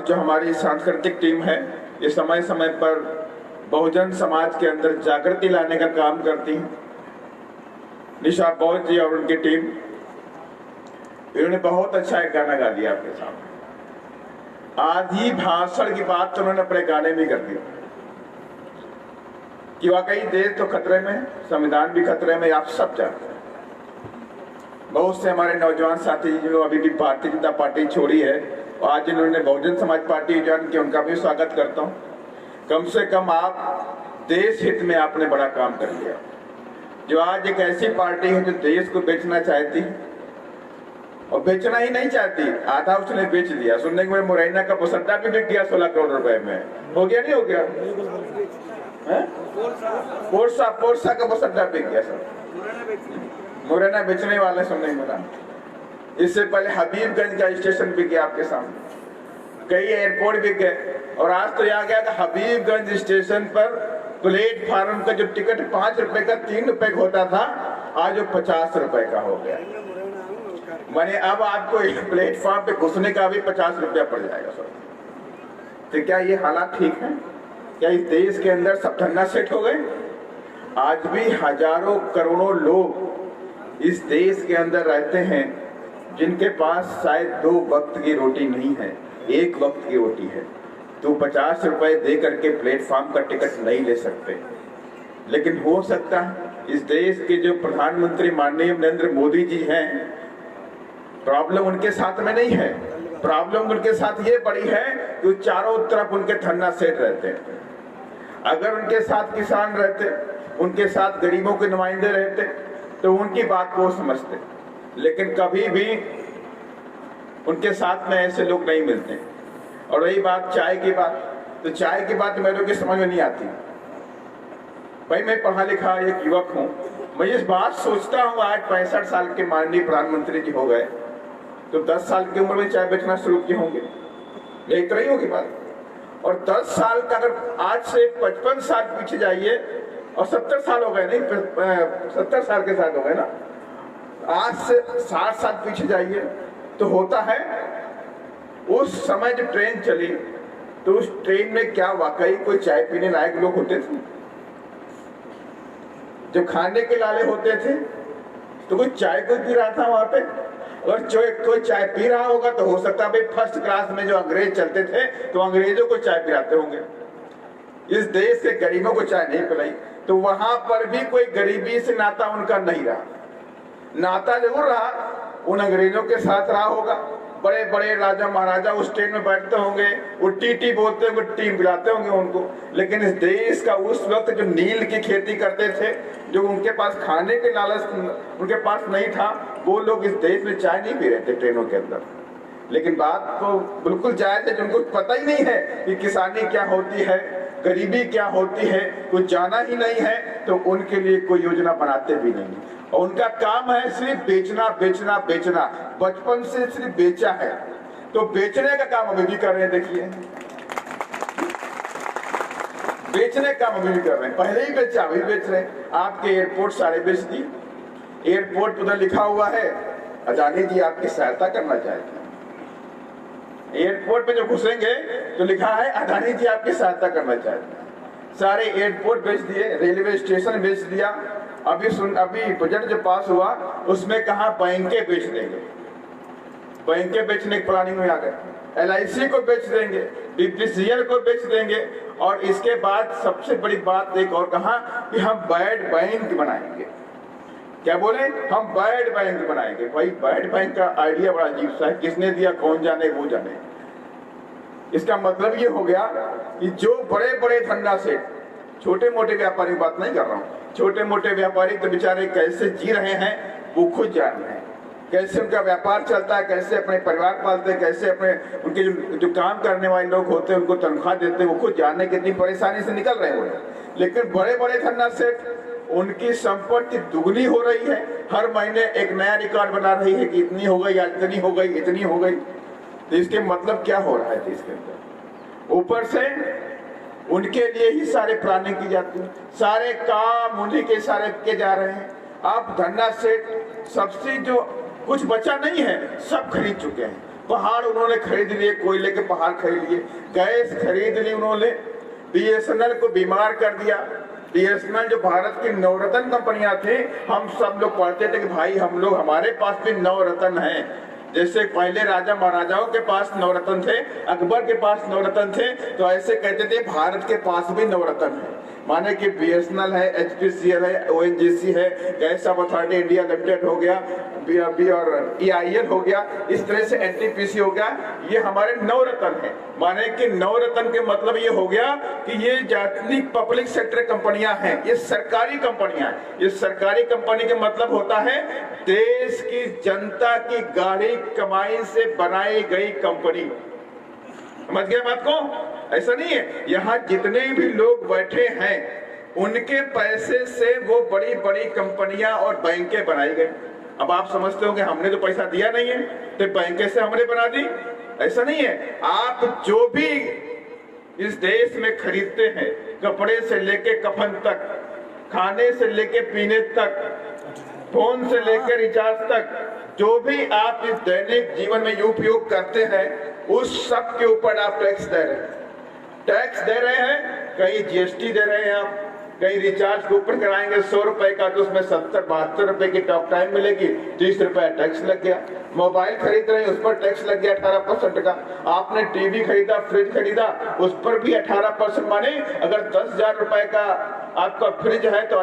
जो हमारी सांस्कृतिक टीम है, ये समय समय पर बहुजन समाज के अंदर जागृति लाने का काम करती है। निशा बौद्ध जी और उनकी टीम, इन्होंने बहुत अच्छा एक गाना गा दिया आपके सामने। आधी भाषण की बात तो उन्होंने अपने गाने में कर दी कि वाकई देश तो खतरे में, संविधान भी खतरे में, आप सब जानते हैं। बहुत से हमारे नौजवान साथी जिन्होंने अभी भी भारतीय जनता पार्टी छोड़ी है और आज इन्होंने बहुजन समाज पार्टी ज्वाइन की, उनका भी स्वागत करता हूं। कम से कम आप देश हित में आपने बड़ा काम कर लिया। जो आज एक ऐसी पार्टी है जो देश को बेचना चाहती और बेचना ही नहीं चाहती, आधा उसने बेच दिया। सुनने के बाद मुरैना का बसड्डा भी बिक गया 16 करोड़ रुपए में। हो गया नहीं हो गया? पोरसा का बसड्डा बिक गया सर। मुरैना बेचने वाले सुनने मिला। इससे पहले हबीबगंज का स्टेशन बिक गया आपके सामने, कई एयरपोर्ट बिक गए। और आज तो आ गया कि हबीबगंज स्टेशन पर प्लेटफार्म का जो टिकट 5 रुपए का 3 रुपए का होता था, आज वो 50 रुपए का हो गया। माने अब आपको प्लेटफॉर्म पे घुसने का भी 50 रुपया पड़ जाएगा सर। तो क्या ये हालात ठीक है? क्या इस देश के अंदर सब धन्ना सेट हो गए? आज भी हजारों करोड़ों लोग इस देश के अंदर रहते हैं जिनके पास शायद 2 वक्त की रोटी नहीं है, 1 वक्त की रोटी है। तो 50 रुपए दे करके प्लेटफॉर्म का टिकट नहीं ले सकते। लेकिन हो सकता है इस देश के जो प्रधानमंत्री माननीय नरेंद्र मोदी जी हैं, प्रॉब्लम उनके साथ में नहीं है। प्रॉब्लम उनके साथ ये बड़ी है कि चारों तरफ उनके धन्ना सेठ रहते हैं। अगर उनके साथ किसान रहते, उनके साथ गरीबों के नुमाइंदे रहते, तो उनकी बात को समझते। लेकिन कभी भी उनके साथ में ऐसे लोग नहीं मिलते। और रही बात चाय की बात, तो चाय की बात मेरे को समझ में नहीं आती। भाई मैं पढ़ा लिखा एक युवक हूँ, मैं इस बात सोचता हूँ आज 65 साल के माननीय प्रधानमंत्री जी हो गए, तो 10 साल की उम्र में चाय बेचना शुरू किए होंगे, यही तो रही होगी बात। और 10 साल का अगर आज से 55 साल पीछे जाइए, और 70 साल हो गए, नहीं 70 साल के साथ हो गए ना, आज से 60 साल पीछे जाइए तो होता है उस समय जब ट्रेन चली तो उस ट्रेन में क्या वाकई कोई चाय पीने लायक लोग होते थे? जब खाने के लाले होते थे तो कोई चाय कोई पी रहा था वहां पे? और कोई चाय पी रहा होगा तो हो सकता है भाई फर्स्ट क्लास में जो अंग्रेज चलते थे तो अंग्रेजों को चाय पिलाते होंगे। इस देश के गरीबों को चाय नहीं पिलाई, तो वहां पर भी कोई गरीबी से नाता उनका नहीं रहा। नाता जरूर रहा, उन अंग्रेजों के साथ रहा होगा। बड़े बड़े राजा महाराजा उस ट्रेन में बैठते होंगे, वो टी बोलते होंगे, टी पिलाते होंगे उनको। लेकिन इस देश का उस वक्त जो नील की खेती करते थे, जो उनके पास खाने के लालच उनके पास नहीं था, वो लोग इस देश में चाय नहीं पी रहे थे ट्रेनों के अंदर। लेकिन बात तो बिल्कुल जायज है, जिनको पता ही नहीं है कि किसानी क्या होती है, गरीबी क्या होती है, कुछ जाना ही नहीं है, तो उनके लिए कोई योजना बनाते भी नहीं। और उनका काम है सिर्फ बेचना बेचना बेचना, बचपन से सिर्फ बेचा है। तो बेचने का काम अभी भी कर रहे हैं। देखिए बेचने का काम अभी भी कर रहे हैं, पहले ही बेचा अभी बेच रहे हैं। आपके एयरपोर्ट सारे बेच दिए। एयरपोर्ट उधर लिखा हुआ है अदानी जी आपकी सहायता करना चाहते हैं। एयरपोर्ट पे जो घुसेंगे तो लिखा है अदानी जी आपकी सहायता करना चाहते हैं। सारे एयरपोर्ट बेच दिए, रेलवे स्टेशन बेच दिया। अभी बजट जो पास हुआ उसमें कहा बैंकें बेच देंगे, बैंकें बेचने की प्लानिंग में आ गए। LIC को बेच देंगे, BPCL को बेच देंगे। और इसके बाद सबसे बड़ी बात एक और कहा कि हम बैड बैंक बनाएंगे। क्या बोले? हम बैड बैंक बनाएंगे। भाई बैड बैंक का आइडिया बड़ा अजीब सा है, किसने दिया कौन जाने वो जाने। इसका मतलब ये हो गया कि जो बड़े बड़े धंधा से, छोटे मोटे व्यापारी बात नहीं कर रहा हूँ, छोटे मोटे व्यापारी तो बेचारे कैसे जी रहे हैं वो खुद जान रहे हैं, कैसे उनका व्यापार चलता है, कैसे अपने परिवार पालते हैं, कैसे अपने उनके जो काम करने वाले लोग होते हैं उनको तनख्वाह देते हैं, वो खुद जानने कितनी परेशानी से निकल रहे हैं। लेकिन बड़े बड़े धंधा से उनकी संपत्ति दुगनी हो रही है, हर महीने एक नया रिकॉर्ड बना रही है कि इतनी हो गई, इतनी हो गई, इतनी हो गई। तो इसके मतलब क्या हो रहा है इसके अंदर? ऊपर से उनके लिए ही सारे प्लानिंग की जाती है, सारे काम उन्हीं के सारे किए जा रहे हैं। आप धन्ना सेठ सब्सिडी जो कुछ बचा नहीं है सब खरीद चुके हैं। पहाड़ उन्होंने खरीद लिए, कोयले के पहाड़ खरीद लिए, गैस खरीद ली उन्होंने, बीएसएनएल को बीमार कर दिया। बीएसएनएल जो भारत की नवरत्न कंपनियां थी, हम सब लोग पढ़ते थे कि भाई हम लोग, हमारे पास भी नवरत्न है। जैसे पहले राजा महाराजाओं के पास नवरत्न थे, अकबर के पास नवरत्न थे, तो ऐसे कहते थे भारत के पास भी नवरत्न है। माने कि बीएसएनएल है, एचपीसीएल है, ओएनजीसी है, gas off authority India limited हो गया, बीआरबी और ईआईएल हो गया, इस तरह से एनटीपीसी हो गया, ये हमारे नवरत्न है। माने कि नवरत्न के मतलब ये हो गया कि ये जितनी पब्लिक सेक्टर कंपनियां हैं, ये सरकारी कंपनियां हैं। ये सरकारी कंपनी के मतलब होता है देश की जनता की गाढ़ी कमाई से बनाई गई कंपनी। समझ गए बात को? ऐसा नहीं है, यहाँ जितने भी लोग बैठे हैं उनके पैसे से वो बड़ी बड़ी कंपनियां और बैंकें बनाई गई। अब आप समझते होंगे हमने तो पैसा दिया नहीं है तो बैंकें से हमने बना दी। ऐसा नहीं है, आप जो भी इस देश में खरीदते हैं, कपड़े से लेके कफन तक, खाने से लेके पीने तक, फोन से लेकर रिचार्ज तक, जो भी आप इस दैनिक जीवन में उपयोग करते हैं, उस सब के ऊपर आप टैक्स दे रहे हैं। टैक्स दे रहे हैं, कहीं जीएसटी दे रहे हैं आप, कहीं रिचार्ज के ऊपर कराएंगे 100 रुपए का तो उसमें 70-72 रुपए की टॉक टाइम मिलेगी, 30 रुपए टैक्स लग गया। मोबाइल खरीद रहे हैं, उस पर टैक्स लग गया 18% का। आपने टीवी खरीदा, फ्रिज खरीदा, उस पर भी 18%। माने अगर 10,000 रुपए का आपका फ्रिज है तो